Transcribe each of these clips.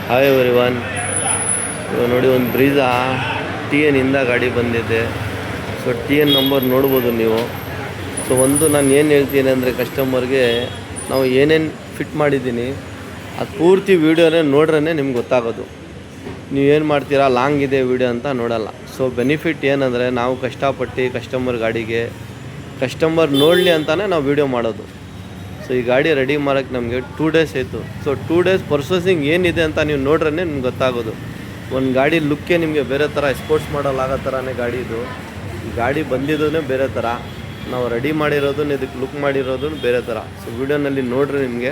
Hi everyone. ಇವಾಗ ನೋಡಿ ಒಂದು ಬ್ರೀಝಾ ಟಿ ಎನ್ ಇಂದ ಗಾಡಿ ಬಂದಿದೆ. ಸೊ ಟಿ ಎನ್ ನಂಬರ್ ನೋಡ್ಬೋದು ನೀವು. ಸೊ ಒಂದು ನಾನು ಏನು ಹೇಳ್ತೀನಿ ಅಂದರೆ ಕಸ್ಟಮರ್ಗೆ ನಾವು ಏನೇನು ಫಿಟ್ ಮಾಡಿದ್ದೀನಿ ಅದು ಪೂರ್ತಿ ವೀಡಿಯೋನೇ ನೋಡ್ರೇ ನಿಮ್ಗೆ ಗೊತ್ತಾಗೋದು. ನೀವೇನು ಮಾಡ್ತೀರಾ ಲಾಂಗ್ ಇದೆ ವೀಡಿಯೋ ಅಂತ ನೋಡೋಲ್ಲ. ಸೊ ಬೆನಿಫಿಟ್ ಏನಂದರೆ ನಾವು ಕಷ್ಟಪಟ್ಟು ಕಸ್ಟಮರ್ ಗಾಡಿಗೆ ಕಸ್ಟಮರ್ ನೋಡಲಿ ಅಂತಲೇ ನಾವು ವೀಡಿಯೋ ಮಾಡೋದು. ಸೊ ಈ ಗಾಡಿ ರೆಡಿ ಮಾಡೋಕ್ಕೆ ನಮಗೆ 2 ಡೇಸ್ ಆಯಿತು. ಸೊ 2 ಡೇಸ್ ಪ್ರೊಸೆಸಿಂಗ್ ಏನಿದೆ ಅಂತ ನೀವು ನೋಡ್ರೇ ನಿಮ್ಗೆ ಗೊತ್ತಾಗೋದು. ಒಂದು ಗಾಡಿ ಲುಕ್ಕೇ ನಿಮಗೆ ಬೇರೆ ಥರ, ಸ್ಪೋರ್ಟ್ಸ್ ಮಾಡಲ್ ಆಗೋ ಥರನೇ ಗಾಡಿ ಇದು. ಈ ಗಾಡಿ ಬಂದಿದ್ದೂ ಬೇರೆ ಥರ, ನಾವು ರೆಡಿ ಮಾಡಿರೋದು ಇದಕ್ಕೆ ಲುಕ್ ಮಾಡಿರೋದು ಬೇರೆ ಥರ. ಸೊ ವೀಡಿಯೋನಲ್ಲಿ ನೋಡ್ರಿ ನಿಮಗೆ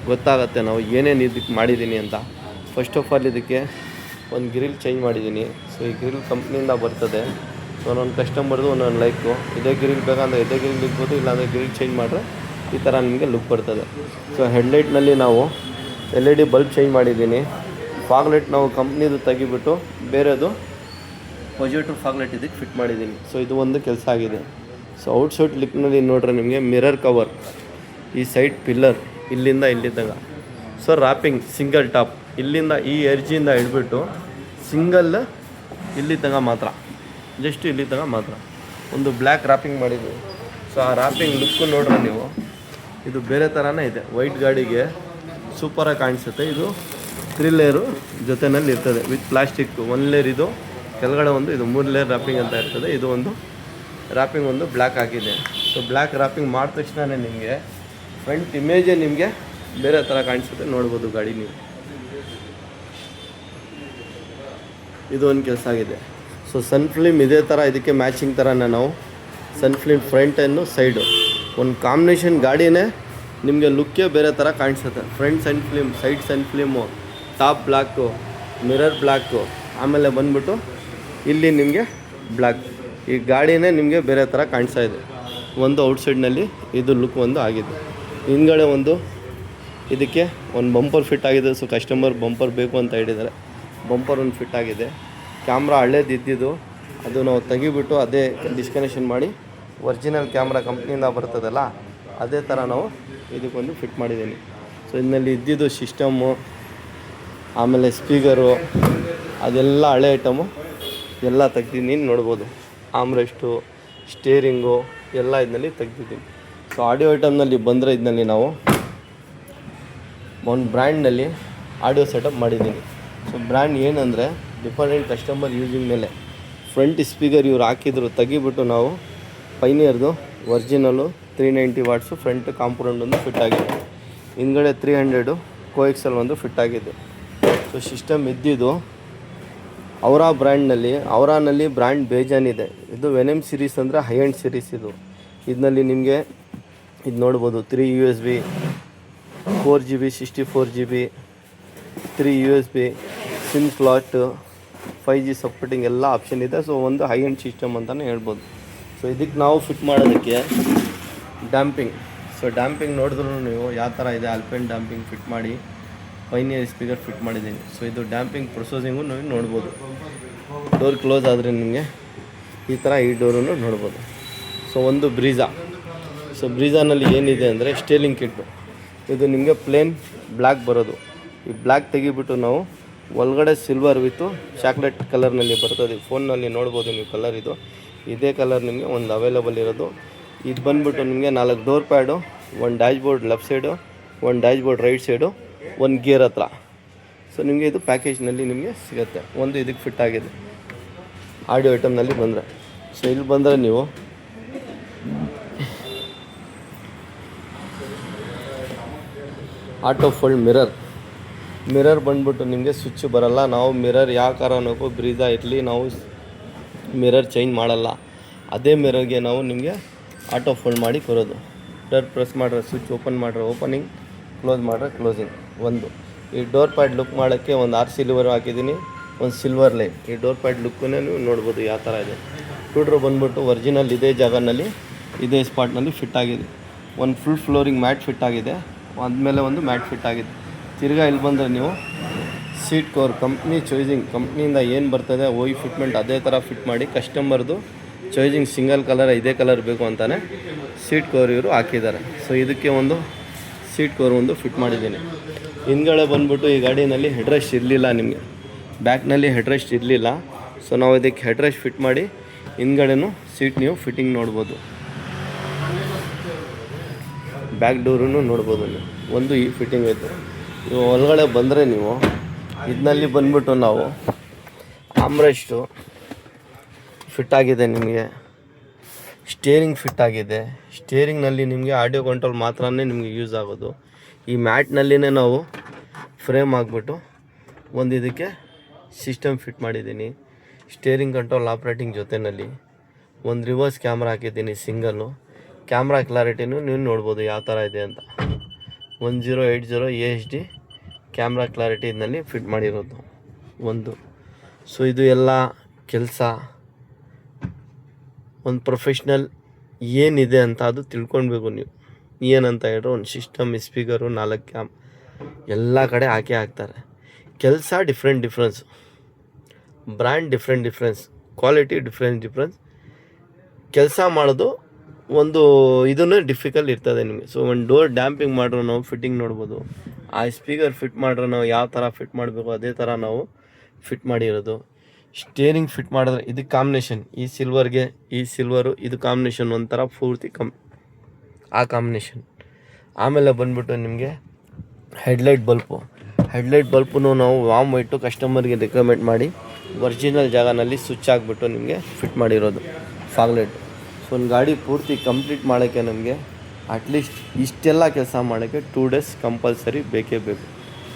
ಗೊತ್ತಾಗುತ್ತೆ ನಾವು ಏನೇನು ಇದಕ್ಕೆ ಮಾಡಿದ್ದೀನಿ ಅಂತ. ಫಸ್ಟ್ ಆಫ್ ಆಲ್ ಇದಕ್ಕೆ ಒಂದು ಗ್ರಿಲ್ ಚೇಂಜ್ ಮಾಡಿದ್ದೀನಿ. ಸೊ ಈ ಗ್ರಿಲ್ ಕಂಪ್ನಿಯಿಂದ ಬರ್ತದೆ. ಸೊ ಒಂದೊಂದು ಕಸ್ಟಮರ್ದು ಒಂದೊಂದು ಲೈಕು. ಇದೇ ಗ್ರಿಲ್ ಬೇಕಂದ್ರೆ ಇದೇ ಗ್ರಿಲ್ ಇರ್ಬೋದು, ಇಲ್ಲಾಂದರೆ ಗ್ರಿಲ್ ಚೇಂಜ್ ಮಾಡಿದ್ರೆ ಈ ಥರ ನಿಮಗೆ ಲುಕ್ ಬರ್ತದೆ. ಸೊ ಹೆಡ್ಲೈಟ್ನಲ್ಲಿ ನಾವು LED ಬಲ್ಬ್ ಚೇಂಜ್ ಮಾಡಿದ್ದೀನಿ. ಫಾಗ್ಲೈಟ್ ನಾವು ಕಂಪ್ನಿದು ತೆಗಿಬಿಟ್ಟು ಬೇರೆದು ಪಾಸಿಟಿವ್ ಫಾಗ್ಲೈಟ್ ಇದಕ್ಕೆ ಫಿಟ್ ಮಾಡಿದ್ದೀನಿ. ಸೊ ಇದು ಒಂದು ಕೆಲಸ ಆಗಿದೆ. ಸೊ ಔಟ್ಸೈಡ್ ಲಿಕ್ನಲ್ಲಿ ನೋಡ್ರೆ ನಿಮಗೆ ಮಿರರ್ ಕವರ್, ಈ ಸೈಡ್ ಪಿಲ್ಲರ್ ಇಲ್ಲಿಂದ ಇಲ್ಲಿ ತನಕ. ಸೊ ರ್ಯಾಪಿಂಗ್ ಸಿಂಗಲ್ ಟಾಪ್ ಇಲ್ಲಿಂದ ಈ ಎರ್ಜಿಂದ ಹಿಡ್ಬಿಟ್ಟು ಸಿಂಗಲ್ ಇಲ್ಲಿ ತನಕ ಮಾತ್ರ, ಜಸ್ಟ್ ಇಲ್ಲಿ ತನಕ ಮಾತ್ರ ಒಂದು ಬ್ಲ್ಯಾಕ್ ರ್ಯಾಪಿಂಗ್ ಮಾಡಿದ್ದೀವಿ. ಸೊ ಆ ರ್ಯಾಪಿಂಗ್ ಲುಕ್ಕು ನೋಡ್ರೆ ನೀವು, ಇದು ಬೇರೆ ಥರನೇ ಇದೆ. ವೈಟ್ ಗಾಡಿಗೆ ಸೂಪರಾಗಿ ಕಾಣಿಸುತ್ತೆ. ಇದು 3 ಲೇಯರು ಜೊತೆಯಲ್ಲಿ ಇರ್ತದೆ ವಿತ್ ಪ್ಲಾಸ್ಟಿಕ್. 1 ಲೇಯರ್ ಇದು ಕೆಳಗಡೆ ಒಂದು, ಇದು 3 ಲೇಯರ್ ರ್ಯಾಪಿಂಗ್ ಅಂತ ಇರ್ತದೆ. ಇದು ಒಂದು ರ್ಯಾಪಿಂಗ್ ಒಂದು ಬ್ಲ್ಯಾಕ್ ಆಗಿದೆ. ಸೊ ಬ್ಲ್ಯಾಕ್ ರ್ಯಾಪಿಂಗ್ ಮಾಡಿದ ತಕ್ಷಣ ನಿಮಗೆ ಫ್ರಂಟ್ ಇಮೇಜೇ ನಿಮಗೆ ಬೇರೆ ಥರ ಕಾಣಿಸುತ್ತೆ, ನೋಡ್ಬೋದು ಗಾಡಿ ನೀವು. ಇದು ಒಂದು ಕೆಲಸ ಆಗಿದೆ. ಸೊ ಸನ್ ಫಿಲ್ಮ್ ಇದೇ ಥರ, ಇದಕ್ಕೆ ಮ್ಯಾಚಿಂಗ್ ಥರನೇ ನಾವು ಸನ್ ಫಿಲ್ಮ್ ಫ್ರಂಟನ್ನು ಸೈಡು ಒಂದು ಕಾಂಬಿನೇಷನ್ ಗಾಡಿನೇ ನಿಮಗೆ ಲುಕ್ಕೇ ಬೇರೆ ಥರ ಕಾಣಿಸುತ್ತೆ. Front sun film, side sun film, top black, mirror black, ಆಮೇಲೆ ಬಂದ್ಬಿಟ್ಟು ಇಲ್ಲಿ ನಿಮಗೆ ಬ್ಲ್ಯಾಕ್. ಈ ಗಾಡಿನೇ ನಿಮಗೆ ಬೇರೆ ಥರ ಕಾಣಿಸ್ತಾ ಇದೆ. ಒಂದು ಔಟ್ಸೈಡ್ನಲ್ಲಿ ಇದು ಲುಕ್ ಒಂದು ಆಗಿದೆ. ಹಿಂದ್ಗಡೆ ಒಂದು ಇದಕ್ಕೆ ಒಂದು ಬಂಪರ್ ಫಿಟ್ ಆಗಿದೆ. ಸೊ ಕಸ್ಟಮರ್ ಬಂಪರ್ ಬೇಕು ಅಂತ ಹೇಳಿದ್ದಾರೆ, ಬಂಪರ್ ಒಂದು ಫಿಟ್ ಆಗಿದೆ. ಕ್ಯಾಮ್ರಾ ಹಳೇದು ಇದ್ದಿದ್ದು ಅದು ನಾವು ತೆಗಿಬಿಟ್ಟು ಅದೇ ಡಿಸ್ಕನೆಕ್ಷನ್ ಮಾಡಿ ಒರಿಜಿನಲ್ ಕ್ಯಾಮ್ರಾ ಕಂಪ್ನಿಯಿಂದ ಬರ್ತದಲ್ಲ ಅದೇ ಥರ ನಾವು ಇದಕ್ಕೊಂದು ಫಿಟ್ ಮಾಡಿದ್ದೀನಿ. ಸೊ ಇದರಲ್ಲಿ ಇದ್ದಿದ್ದು ಸಿಸ್ಟಮ್ಮು, ಆಮೇಲೆ ಸ್ಪೀಕರು, ಅದೆಲ್ಲ ಹಳೆ ಐಟಮು ಎಲ್ಲ ತೆಗ್ದಿದ್ದೀನಿ ನೋಡ್ಬೋದು. ಆಮ್ರೆಸ್ಟು, ಸ್ಟೇರಿಂಗು ಎಲ್ಲ ಇದರಲ್ಲಿ ತೆಗ್ದಿದ್ದೀನಿ. ಸೊ ಆಡಿಯೋ ಐಟಮ್ನಲ್ಲಿ ಬಂದರೆ ಇದರಲ್ಲಿ ನಾವು ಒಂದು ಬ್ರ್ಯಾಂಡ್ನಲ್ಲಿ ಆಡಿಯೋ ಸೆಟಪ್ ಮಾಡಿದ್ದೀನಿ. ಸೊ ಬ್ರ್ಯಾಂಡ್ ಏನಂದರೆ ಡಿಫರೆಂಟ್ ಕಸ್ಟಮರ್ ಯೂಸಿಂಗ್ ಮೇಲೆ. ಫ್ರಂಟ್ ಸ್ಪೀಕರ್ ಇವ್ರು ಹಾಕಿದ್ರು, ತೆಗಿಬಿಟ್ಟು ನಾವು ಪೈನಿಯರ್ದು ಒರಿಜಿನಲ್ಲು 390 ವಾಟ್ಸು ಫ್ರಂಟ್ ಕಾಂಪೌಂಡ್ ಒಂದು ಫಿಟ್ ಆಗಿದೆ. ಹಿಂದ್ಗಡೆ 300 ಕೋಎಕ್ಸೆಲ್ ಒಂದು ಫಿಟ್ ಆಗಿದೆ. ಸೊ ಸಿಸ್ಟಮ್ ಇದ್ದಿದ್ದು ಅವರಾನಲ್ಲಿ ಬ್ರ್ಯಾಂಡ್ ಬೇಜಾನಿದೆ. ಇದು ವೆನಮ್ ಸೀರೀಸ್ ಅಂದರೆ ಹೈ ಎಂಡ್ ಸೀರೀಸ್. ಇದರಲ್ಲಿ ನಿಮಗೆ ಇದು ನೋಡ್ಬೋದು 3 USB, 4 GB, 64 GB, 3 USB, sim slot, 5G supporting ಎಲ್ಲ ಆಪ್ಷನ್ ಇದೆ. ಸೊ ಒಂದು ಹೈ ಎಂಡ್ ಸಿಸ್ಟಮ್ ಅಂತಲೇ ಹೇಳ್ಬೋದು. ಸೊ ಇದಕ್ಕೆ ನಾವು ಫಿಟ್ ಮಾಡೋದಕ್ಕೆ ಡ್ಯಾಂಪಿಂಗ್. ಸೊ ಡ್ಯಾಂಪಿಂಗ್ ನೋಡಿದ್ರು ನೀವು ಯಾವ ಥರ ಇದೆ, ಆಲ್ಪೈನ್ ಡ್ಯಾಂಪಿಂಗ್ ಫಿಟ್ ಮಾಡಿ ಪೈನಿಯರ್ ಸ್ಪೀಕರ್ ಫಿಟ್ ಮಾಡಿದ್ದೀನಿ. ಸೊ ಇದು ಡ್ಯಾಂಪಿಂಗ್ ಪ್ರೊಸೆಸಿಂಗು ನೀವು ನೋಡ್ಬೋದು. ಡೋರ್ ಕ್ಲೋಸ್ ಆದರೆ ನಿಮಗೆ ಈ ಥರ ಈ ಡೋರನ್ನು ನೋಡ್ಬೋದು. ಸೊ ಒಂದು ಬ್ರೀಝಾ. ಸೊ ಬ್ರೀಝಾನಲ್ಲಿ ಏನಿದೆ ಅಂದರೆ ಸ್ಟೇಲಿಂಗ್ ಕಿಟ್ಟು. ಇದು ನಿಮಗೆ ಪ್ಲೇನ್ ಬ್ಲ್ಯಾಕ್ ಬರೋದು. ಈ ಬ್ಲ್ಯಾಕ್ ತೆಗಿಬಿಟ್ಟು ನಾವು ಒಳಗಡೆ ಸಿಲ್ವರ್ ವಿತ್ತು ಚಾಕ್ಲೇಟ್ ಕಲರ್ನಲ್ಲಿ ಬರ್ತದೆ. ಫೋನ್ನಲ್ಲಿ ನೋಡ್ಬೋದು ನೀವು ಕಲರ್. ಇದು ಇದೇ ಕಲರ್ ನಿಮಗೆ ಒಂದು ಅವೈಲೇಬಲ್ ಇರೋದು. ಇದು ಬಂದುಬಿಟ್ಟು ನಿಮಗೆ 4 door pad, 1 dash board left side, 1 dash board right side, 1 gear ಹತ್ರ. ಸೊ ನಿಮಗೆ ಇದು ಪ್ಯಾಕೇಜ್ನಲ್ಲಿ ನಿಮಗೆ ಸಿಗುತ್ತೆ. ಒಂದು ಇದಕ್ಕೆ ಫಿಟ್ ಆಗಿದೆ ಆಡಿಯೋ ಐಟಮ್ನಲ್ಲಿ ಬಂದರೆ. ಸೊ ಇಲ್ಲಿ ಬಂದರೆ ನೀವು ಆಟೋ ಫೋಲ್ಡ್ ಮಿರರ್ ಬಂದ್ಬಿಟ್ಟು ನಿಮಗೆ ಸ್ವಿಚ್ ಬರಲ್ಲ. ನಾವು ಮಿರರ್ ಯಾವ ಕಾರಣಕ್ಕೂ ಬ್ರೀಝಾ ಇರಲಿ ನಾವು ಮಿರರ್ ಚೇಂಜ್ ಮಾಡಲ್ಲ. ಅದೇ ಮಿರರ್ಗೆ ನಾವು ನಿಮಗೆ ಆಟೋ ಫೋಲ್ಡ್ ಮಾಡಿ ಕೊಡೋದು. ಡೋರ್ ಪ್ರೆಸ್ ಮಾಡ್ರೆ ಸ್ವಿಚ್ ಓಪನ್ ಮಾಡ್ರೆ ಓಪನಿಂಗ್, ಕ್ಲೋಸ್ ಮಾಡ್ರೆ ಕ್ಲೋಸಿಂಗ್. ಒಂದು ಈ ಡೋರ್ ಪ್ಯಾಡ್ ಲುಕ್ ಮಾಡೋಕ್ಕೆ ಒಂದು 6 ಸಿಲ್ವರ್ ಹಾಕಿದ್ದೀನಿ, ಒಂದು ಸಿಲ್ವರ್ ಲೈನ್. ಈ ಡೋರ್ ಪ್ಯಾಡ್ ಲುಕ್ಕನ್ನೇ ನೀವು ನೋಡ್ಬೋದು ಯಾವ ಥರ ಇದೆ. ಟ್ಯೂಟ್ರ್ ಬಂದ್ಬಿಟ್ಟು ಒರಿಜಿನಲ್ ಇದೇ ಜಾಗನಲ್ಲಿ ಇದೇ ಸ್ಪಾಟ್ನಲ್ಲಿ ಫಿಟ್ ಆಗಿದೆ. ಒಂದು ಫುಲ್ ಫ್ಲೋರಿಂಗ್ ಮ್ಯಾಟ್ ಫಿಟ್ ಆಗಿದೆ, ಆದಮೇಲೆ ಒಂದು ಮ್ಯಾಟ್ ಫಿಟ್ ಆಗಿದೆ. ತಿರ್ಗಾ ಇಲ್ಲಿ ಬಂದರೆ ನೀವು ಸೀಟ್ ಕವರ್ ಕಂಪ್ನಿ ಚಾಯ್ಸಿಂಗ್, ಕಂಪ್ನಿಯಿಂದ ಏನು ಬರ್ತದೆ ಓಯಿ ಫಿಟ್ಮೆಂಟ್ ಅದೇ ಥರ ಫಿಟ್ ಮಾಡಿ ಕಸ್ಟಮರ್ದು ಚಾಯ್ಸಿಂಗ್ ಸಿಂಗಲ್ ಕಲರ್ ಇದೇ ಕಲರ್ ಬೇಕು ಅಂತಾನೆ ಸೀಟ್ ಕವರ್ ಇವರು ಹಾಕಿದ್ದಾರೆ. ಸೊ ಇದಕ್ಕೆ ಒಂದು ಸೀಟ್ ಕವರ್ ಒಂದು ಫಿಟ್ ಮಾಡಿದ್ದೀನಿ. ಹಿಂದ್ಗಡೆ ಬಂದ್ಬಿಟ್ಟು ಈ ಗಾಡಿನಲ್ಲಿ ಹೆಡ್ರೆಸ್ಟ್ ಇರಲಿಲ್ಲ ನಿಮಗೆ, ಬ್ಯಾಕ್ನಲ್ಲಿ ಹೆಡ್ರೆಸ್ಟ್ ಇರಲಿಲ್ಲ. ಸೊ ನಾವು ಇದಕ್ಕೆ ಹೆಡ್ರೆಸ್ಟ್ ಫಿಟ್ ಮಾಡಿ ಹಿಂದ್ಗಡೆನೂ ಸೀಟ್ ನೀವು ಫಿಟ್ಟಿಂಗ್ ನೋಡ್ಬೋದು, ಬ್ಯಾಕ್ ಡೋರೂ ನೋಡ್ಬೋದು ನೀವು. ಒಂದು ಈ ಫಿಟ್ಟಿಂಗ್ ಐತೆ. ನೀವು ಒಳಗಡೆ ಬಂದರೆ ನೀವು ಇದರಲ್ಲಿ ಬಂದ್ಬಿಟ್ಟು ನಾವು ಆಮ್ರೆಸ್ಟು ಫಿಟ್ ಆಗಿದೆ, ನಿಮಗೆ ಸ್ಟೇರಿಂಗ್ ಫಿಟ್ ಆಗಿದೆ. ಸ್ಟೇರಿಂಗ್ನಲ್ಲಿ ನಿಮಗೆ ಆಡಿಯೋ ಕಂಟ್ರೋಲ್ ಮಾತ್ರನೇ ನಿಮಗೆ ಯೂಸ್ ಆಗೋದು. ಈ ಮ್ಯಾಟ್ನಲ್ಲಿನೇ ನಾವು ಫ್ರೇಮ್ ಆಗಿಬಿಟ್ಟು ಒಂದು ಇದಕ್ಕೆ ಸಿಸ್ಟಮ್ ಫಿಟ್ ಮಾಡಿದ್ದೀನಿ. ಸ್ಟೇರಿಂಗ್ ಕಂಟ್ರೋಲ್ ಆಪ್ರೇಟಿಂಗ್ ಜೊತೆಯಲ್ಲಿ ಒಂದು ರಿವರ್ಸ್ ಕ್ಯಾಮ್ರಾ ಹಾಕಿದ್ದೀನಿ ಸಿಂಗಲ್ಲು. ಕ್ಯಾಮ್ರಾ ಕ್ಲಾರಿಟಿನೂ ನೀವು ನೋಡ್ಬೋದು ಯಾವ ಥರ ಇದೆ ಅಂತ. 1080 HD ಕ್ಯಾಮ್ರಾ ಕ್ಲಾರಿಟಿ ಇದರಲ್ಲಿ ಫಿಟ್ ಮಾಡಿರೋದು ಒಂದು. ಸೊ ಇದು ಎಲ್ಲ ಕೆಲಸ ಒಂದು ಪ್ರೊಫೆಷ್ನಲ್ ಏನಿದೆ ಅಂತ ಅದು ತಿಳ್ಕೊಳ್ಬೇಕು ನೀವು. ಏನಂತ ಹೇಳಿದ್ರೆ ಒಂದು ಸಿಸ್ಟಮ್, ಸ್ಪೀಕರು, 4 ಕ್ಯಾಮ್ ಎಲ್ಲ ಕಡೆ ಹಾಕ್ತಾರೆ. ಕೆಲಸ difference, brand difference, quality difference. ಕೆಲಸ ಮಾಡೋದು ಒಂದು ಇದನ್ನೇ ಡಿಫಿಕಲ್ಟ್ ಇರ್ತದೆ ನಿಮಗೆ. ಸೊ ಒಂದು ಡೋರ್ ಡ್ಯಾಂಪಿಂಗ್ ಮಾಡ್ರೆ ನಾವು ಫಿಟ್ಟಿಂಗ್ ನೋಡ್ಬೋದು. ಆ ಸ್ಪೀಕರ್ ಫಿಟ್ ಮಾಡ್ರೆ ನಾವು ಯಾವ ಥರ ಫಿಟ್ ಮಾಡಬೇಕು ಅದೇ ಥರ ನಾವು ಫಿಟ್ ಮಾಡಿರೋದು. ಸ್ಟೇರಿಂಗ್ ಫಿಟ್ ಮಾಡಿದ್ರೆ ಇದು ಕಾಂಬಿನೇಷನ್, ಈ ಸಿಲ್ವರ್ಗೆ ಈ ಸಿಲ್ವರು ಇದು ಕಾಂಬಿನೇಷನ್ ಒಂಥರ ಪೂರ್ತಿ ಆ ಕಾಂಬಿನೇಷನ್. ಆಮೇಲೆ ಬಂದ್ಬಿಟ್ಟು ನಿಮಗೆ ಹೆಡ್ಲೈಟ್ ಬಲ್ಪು ನಾವು ವಾಮ್ ವೈಟು ಕಸ್ಟಮರ್ಗೆ ರೆಕಮೆಂಡ್ ಮಾಡಿ ಒರಿಜಿನಲ್ ಜಾಗನಲ್ಲಿ ಸ್ವಿಚ್ ಆಗಿಬಿಟ್ಟು ನಿಮಗೆ ಫಿಟ್ ಮಾಡಿರೋದು ಫಾಗ್ ಲೈಟ್. ಸೊ ಒಂದು ಗಾಡಿ ಪೂರ್ತಿ ಕಂಪ್ಲೀಟ್ ಮಾಡೋಕ್ಕೆ ನಮಗೆ ಅಟ್ಲೀಸ್ಟ್ ಇಷ್ಟೆಲ್ಲ ಕೆಲಸ ಮಾಡೋಕ್ಕೆ 2 days ಕಂಪಲ್ಸರಿ ಬೇಕೇ ಬೇಕು.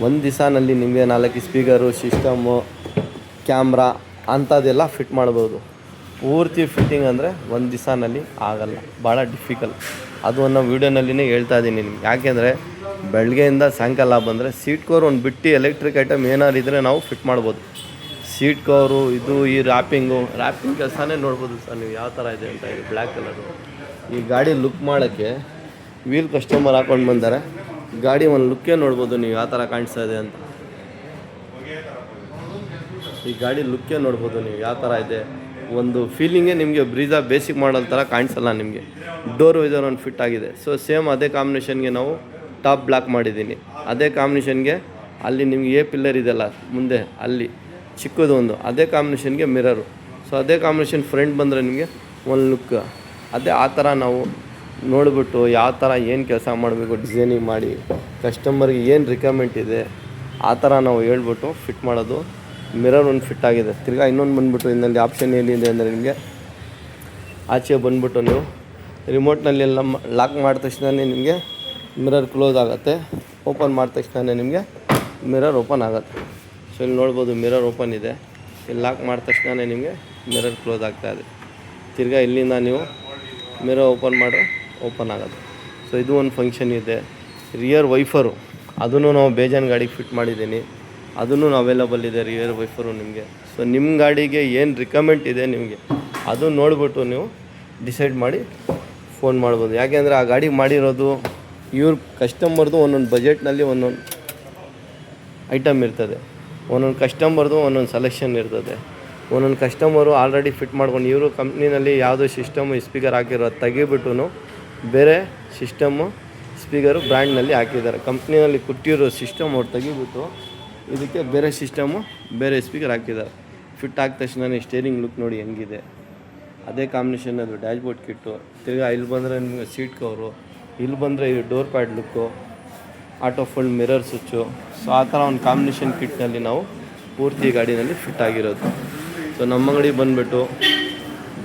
ಒಂದು ದಿವಸನಲ್ಲಿ ನಿಮಗೆ 4 ಸ್ಪೀಕರು, ಸಿಸ್ಟಮು, ಕ್ಯಾಮ್ರಾ ಅಂಥದ್ದೆಲ್ಲ ಫಿಟ್ ಮಾಡ್ಬೋದು. ಪೂರ್ತಿ ಫಿಟ್ಟಿಂಗ್ ಅಂದರೆ ಒಂದು ದಿವಸನಲ್ಲಿ ಆಗಲ್ಲ, ಭಾಳ ಡಿಫಿಕಲ್ಟ್. ಅದು ಅನ್ನೋ ವೀಡಿಯೋನಲ್ಲಿನೇ ಹೇಳ್ತಾ ಇದ್ದೀನಿ ನಿಮ್ಗೆ. ಯಾಕೆಂದರೆ ಬೆಳಗ್ಗೆಯಿಂದ ಸಾಯಂಕಾಲ ಬಂದರೆ ಸೀಟ್ ಕವರ್ ಒಂದು ಬಿಟ್ಟು ಎಲೆಕ್ಟ್ರಿಕ್ ಐಟಮ್ ಏನಾರು ಇದ್ದರೆ ನಾವು ಫಿಟ್ ಮಾಡ್ಬೋದು. ಸೀಟ್ ಕವರು ಇದು ಈ ರ್ಯಾಪಿಂಗ್ ಕೆಲಸನೇ ನೋಡ್ಬೋದು ಸರ್ ನೀವು ಯಾವ ಥರ ಇದೆ ಅಂತ. ಇದು ಬ್ಲ್ಯಾಕ್ ಕಲರು. ಈ ಗಾಡಿ ಲುಕ್ ಮಾಡೋಕ್ಕೆ ವೀಲ್ ಕಸ್ಟಮರ್ ಹಾಕೊಂಡು ಬಂದರೆ ಗಾಡಿ ಒಂದು ಲುಕ್ಕೇ ನೋಡ್ಬೋದು ನೀವು ಯಾವ ಥರ ಕಾಣಿಸ್ತಾ ಇದೆ ಅಂತ. ಈ ಗಾಡಿ ಲುಕ್ಕೇ ನೋಡ್ಬೋದು ನೀವು ಯಾವ ಥರ ಇದೆ. ಒಂದು ಫೀಲಿಂಗೇ ನಿಮಗೆ ಬ್ರೀಜಾ ಬೇಸಿಕ್ ಮಾಡಲ್ ಥರ ಕಾಣಿಸಲ್ಲ ನಿಮಗೆ. ಡೋರ್ ವೈಸರ್ ಒಂದು ಫಿಟ್ ಆಗಿದೆ. ಸೊ ಸೇಮ್ ಅದೇ ಕಾಂಬಿನೇಷನ್ಗೆ ನಾವು ಟಾಪ್ ಬ್ಲಾಕ್ ಮಾಡಿದ್ದೀನಿ. ಅದೇ ಕಾಂಬಿನೇಷನ್ಗೆ ಅಲ್ಲಿ ನಿಮಗೆ ಎ ಪಿಲ್ಲರ್ ಇದೆಲ್ಲ ಮುಂದೆ ಅಲ್ಲಿ ಚಿಕ್ಕದು ಒಂದು, ಅದೇ ಕಾಂಬಿನೇಷನ್ಗೆ ಮಿರರು. ಸೊ ಅದೇ ಕಾಂಬಿನೇಷನ್ ಫ್ರಂಟ್ ಬಂದರೆ ನಿಮಗೆ ಒಂದು ಲುಕ್ ಅದೇ ಆ ಥರ ನಾವು ನೋಡಿಬಿಟ್ಟು ಯಾವ ಥರ ಏನು ಕೆಲಸ ಮಾಡಬೇಕು ಡಿಸೈನಿಂಗ್ ಮಾಡಿ ಕಸ್ಟಮರ್ಗೆ ಏನು ರಿಕ್ವೈರ್ಮೆಂಟ್ ಇದೆ ಆ ಥರ ನಾವು ಹೇಳ್ಬಿಟ್ಟು ಫಿಟ್ ಮಾಡೋದು. ಮಿರರ್ ಒಂದು ಫಿಟ್ ಆಗಿದೆ. ತಿರ್ಗಾ ಇನ್ನೊಂದು ಬಂದುಬಿಟ್ಟು ಇನ್ನಲ್ಲಿ ಆಪ್ಷನ್ ಏನಿದೆ ಅಂದರೆ ನಿಮಗೆ ಆಚೆ ಬಂದುಬಿಟ್ಟು ನೀವು ರಿಮೋಟ್ನಲ್ಲೆಲ್ಲ ಲಾಕ್ ಮಾಡಿದ ತಕ್ಷಣ ನಿಮಗೆ ಮಿರರ್ ಕ್ಲೋಸ್ ಆಗುತ್ತೆ, ಓಪನ್ ಮಾಡಿದ ತಕ್ಷಣ ನಿಮಗೆ ಮಿರರ್ ಓಪನ್ ಆಗುತ್ತೆ. ಸೊ ಇಲ್ಲಿ ನೋಡ್ಬೋದು ಮಿರರ್ ಓಪನ್ ಇದೆ. ಇಲ್ಲಿ ಲಾಕ್ ಮಾಡಿದ ತಕ್ಷಣ ನಿಮಗೆ ಮಿರರ್ ಕ್ಲೋಸ್ ಆಗ್ತಾಯಿದೆ. ತಿರ್ಗಾ ಇಲ್ಲಿಂದ ನೀವು ಮಿರರ್ ಓಪನ್ ಮಾಡಿದ್ರೆ ಓಪನ್ ಆಗುತ್ತೆ. ಸೊ ಇದು ಒಂದು ಫಂಕ್ಷನ್ ಇದೆ. ರಿಯರ್ ವೈಫರು ಅದನ್ನು ನಾವು ಬೇಜಾನ್ ಗಾಡಿಗೆ ಫಿಟ್ ಮಾಡಿದ್ದೀನಿ, ಅದನ್ನು ಅವೈಲೇಬಲ್ ಇದೆ ರಿಯರ್ ವೈಫರು ನಿಮಗೆ. ಸೊ ನಿಮ್ಮ ಗಾಡಿಗೆ ಏನು ರಿಕ್ವೈರ್ಮೆಂಟ್ ಇದೆ ನಿಮಗೆ ಅದು ನೋಡಿಬಿಟ್ಟು ನೀವು ಡಿಸೈಡ್ ಮಾಡಿ ಫೋನ್ ಮಾಡ್ಬೋದು. ಯಾಕೆಂದರೆ ಆ ಗಾಡಿ ಮಾಡಿರೋದು ಇವ್ರ ಕಸ್ಟಮರ್ದು ಒಂದೊಂದು ಬಜೆಟ್ನಲ್ಲಿ ಒಂದೊಂದು ಐಟಮ್ ಇರ್ತದೆ, ಒಂದೊಂದು ಕಸ್ಟಮರ್ದು ಒಂದೊಂದು ಸೆಲೆಕ್ಷನ್ ಇರ್ತದೆ. ಒಂದೊಂದು ಕಸ್ಟಮರು ಆಲ್ರೆಡಿ ಫಿಟ್ ಮಾಡ್ಕೊಂಡು ಇವರು ಕಂಪ್ನಿನಲ್ಲಿ ಯಾವುದೋ ಸಿಸ್ಟಮು ಸ್ಪೀಕರ್ ಹಾಕಿರೋದು ತೆಗಿಬಿಟ್ಟು ಬೇರೆ ಸಿಸ್ಟಮು ಸ್ಪೀಕರು ಬ್ರ್ಯಾಂಡ್ನಲ್ಲಿ ಹಾಕಿದ್ದಾರೆ. ಕಂಪ್ನಿನಲ್ಲಿ ಕೊಟ್ಟಿರೋ ಸಿಸ್ಟಮ್ ಅವ್ರು ತೆಗಿಬಿಟ್ಟು ಇದಕ್ಕೆ ಬೇರೆ ಸಿಸ್ಟಮು ಬೇರೆ ಸ್ಪೀಕರ್ ಹಾಕಿದ್ದಾರೆ. ಫಿಟ್ ಆಗಿದ ತಕ್ಷಣ ಸ್ಟೇರಿಂಗ್ ಲುಕ್ ನೋಡಿ ಹೆಂಗಿದೆ, ಅದೇ ಕಾಂಬಿನೇಷನ್ ಅದು ಡ್ಯಾಶ್ಬೋರ್ಡ್ ಕಿಟ್ಟು. ತಿರ್ಗಿ ಇಲ್ಲಿ ಬಂದರೆ ನಿಮಗೆ ಸೀಟ್ ಕವರು, ಇಲ್ಲಿ ಬಂದರೆ ಇದು door pad look, auto full mirror switch. So ಆ ಥರ ಒಂದು ಕಾಂಬಿನೇಷನ್ ಕಿಟ್ನಲ್ಲಿ ನಾವು ಪೂರ್ತಿ ಗಾಡಿನಲ್ಲಿ ಫಿಟ್ ಆಗಿರೋದು. ಸೊ ನಮ್ಮ ಅಂಗಡಿ ಬಂದುಬಿಟ್ಟು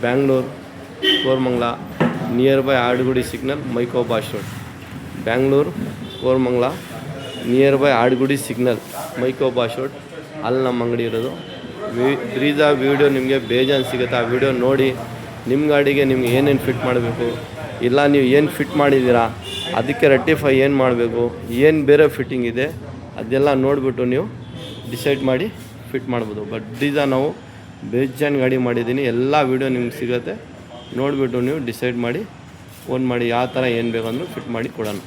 Bangalore Koramangala near by Adugodi signal Mico Bosch road. Bangalore Koramangala near by Adugodi signal Mico Bosch road, ಅಲ್ಲಿ ನಮ್ಮ ಅಂಗಡಿ ಇರೋದು. ಬ್ರೀಜಾ ವೀಡಿಯೋ ನಿಮಗೆ ಬೇಜಾನ್ ಸಿಗುತ್ತೆ. ಆ ವಿಡಿಯೋ ನೋಡಿ ನಿಮ್ಮ ಗಾಡಿಗೆ ನಿಮ್ಗೆ ಏನೇನು ಫಿಟ್ ಮಾಡಬೇಕು, ಇಲ್ಲ ನೀವು ಏನು ಫಿಟ್ ಮಾಡಿದ್ದೀರಾ ಅದಕ್ಕೆ ರೆಕ್ಟಿಫೈ ಏನು ಮಾಡಬೇಕು, ಏನು ಬೇರೆ ಫಿಟ್ಟಿಂಗ್ ಇದೆ ಅದೆಲ್ಲ ನೋಡಿಬಿಟ್ಟು ನೀವು ಡಿಸೈಡ್ ಮಾಡಿ ಫಿಟ್ ಮಾಡ್ಬೋದು. ಬಟ್ ಬ್ರೀಜಾ ನಾವು ಬೇಜಾನ್ ಗಾಡಿ ಮಾಡಿದ್ದೀನಿ, ಎಲ್ಲ ವೀಡಿಯೋ ನಿಮ್ಗೆ ಸಿಗುತ್ತೆ. ನೋಡಿಬಿಟ್ಟು ನೀವು ಡಿಸೈಡ್ ಮಾಡಿ ಫೋನ್ ಮಾಡಿ ಯಾವ ಥರ ಏನು ಬೇಕಂದ್ರೂ ಫಿಟ್ ಮಾಡಿ ಕೊಡೋಣ.